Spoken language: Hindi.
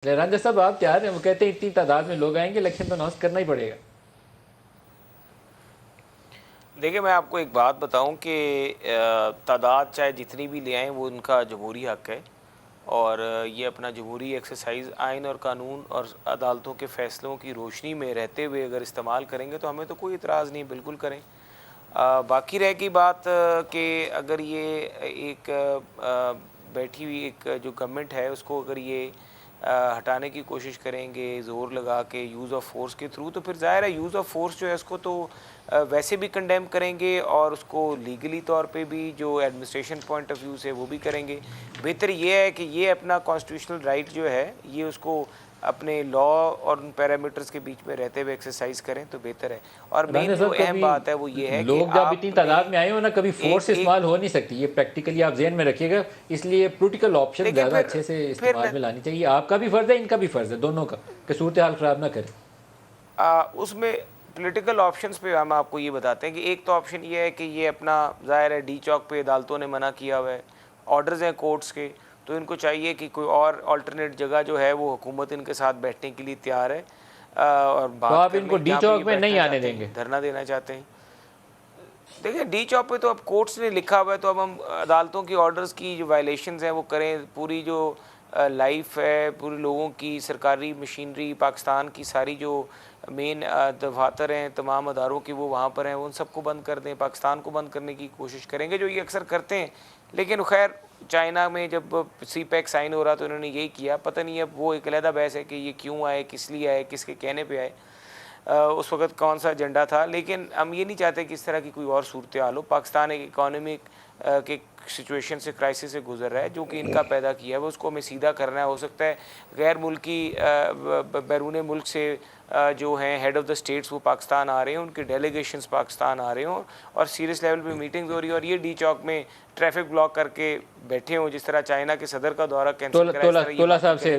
राजा साहब आप तैयार हैं? वो कहते हैं इतनी तादाद में लोग आएंगे, इलेक्शन तो अनाउंस करना ही पड़ेगा। देखिए, मैं आपको एक बात बताऊं कि तादाद चाहे जितनी भी ले आएँ वो उनका जमहूरी हक़ है और ये अपना जमहूरी एक्सरसाइज आइन और कानून और अदालतों के फ़ैसलों की रोशनी में रहते हुए अगर इस्तेमाल करेंगे तो हमें तो कोई इतराज़ नहीं, बिल्कुल करें। बाकी रह गई बात कि अगर ये एक बैठी हुई एक जो गवर्नमेंट है उसको अगर ये हटाने की कोशिश करेंगे ज़ोर लगा के यूज़ ऑफ फोर्स के थ्रू, तो फिर ज़ाहिर है यूज़ ऑफ फोर्स जो है उसको तो वैसे भी कंडेम करेंगे और उसको लीगली तौर पे भी जो एडमिनिस्ट्रेशन पॉइंट ऑफ व्यू से वो भी करेंगे। बेहतर ये है कि ये अपना कॉन्स्टिट्यूशनल राइट जो है ये उसको अपने लॉ और उन पैरामीटर्स के बीच में रहते हुए एक्सरसाइज करें तो बेहतर है। और राजा मेन जो साहब अहम कभी बात है वो ये है कि लोग जब इतनी आपने तादाद में आए हो ना, कभी फोर्स एक एक इस्तेमाल हो नहीं सकती, ये प्रैक्टिकली आप जहन में रखिएगा। इसलिए पोलिटिकल ऑप्शन देखिए ज़्यादा अच्छे से इस्तेमाल फिर में लानी चाहिए। आपका भी फ़र्ज़ है, इनका भी फ़र्ज़ है, दोनों का, कि सूरत हाल ख़राब ना करें। उसमें पॉलिटिकल ऑप्शंस पे हम आपको ये बताते हैं कि एक तो ऑप्शन ये है कि ये अपना ज़ाहिर है डी चौक पे अदालतों ने मना किया हुआ है, ऑर्डर्स हैं कोर्ट्स के, तो इनको चाहिए कि कोई और अल्टरनेट जगह जो है वो हुकूमत इनके साथ बैठने के लिए तैयार है और तो बात आप कर इनको लें डी जहाँ पे ये चौक में नहीं बैठना आने चाहते देंगे? हैं, धरना देना चाहते हैं। देखिए डी चौक पे तो अब कोर्ट्स ने लिखा हुआ है, तो अब हम अदालतों की ऑर्डर्स की जो वायलेशंस हैं वो करें। पूरी जो लाइफ है पूरे लोगों की, सरकारी मशीनरी पाकिस्तान की सारी जो मेन दफातर हैं तमाम अदारों की वो वहाँ पर हैं, उन सबको बंद कर दें, पाकिस्तान को बंद करने की कोशिश करेंगे जो ये अक्सर करते हैं। लेकिन खैर चाइना में जब सी पैक साइन हो रहा तो इन्होंने यही किया, पता नहीं अब वो एक अलहदा बहस है कि ये क्यों आए, किस लिए आए, किसके कहने पे आए, उस वक़्त कौन सा एजेंडा था। लेकिन हम ये नहीं चाहते कि इस तरह की कोई और सूरत हाल हो। पाकिस्तान एक इकॉनमिक के सिचुएशन से, क्राइसिस से गुजर रहा है जो कि इनका पैदा किया है, वो उसको हमें सीधा करना है। हो सकता है गैर मुल्की बैरून मुल्क से जो हैं हेड ऑफ़ द स्टेट्स वो पाकिस्तान आ रहे हैं, उनके डेलीगेशंस पाकिस्तान आ रहे हों और सीरियस लेवल पे मीटिंग्स हो रही है और ये डी चौक में ट्रैफिक ब्लॉक करके बैठे हों, जिस तरह चाइना के सदर का दौरा कैंसिल तोला करा, इस तोला तरह ये तोला बातें साहब से करेंगे।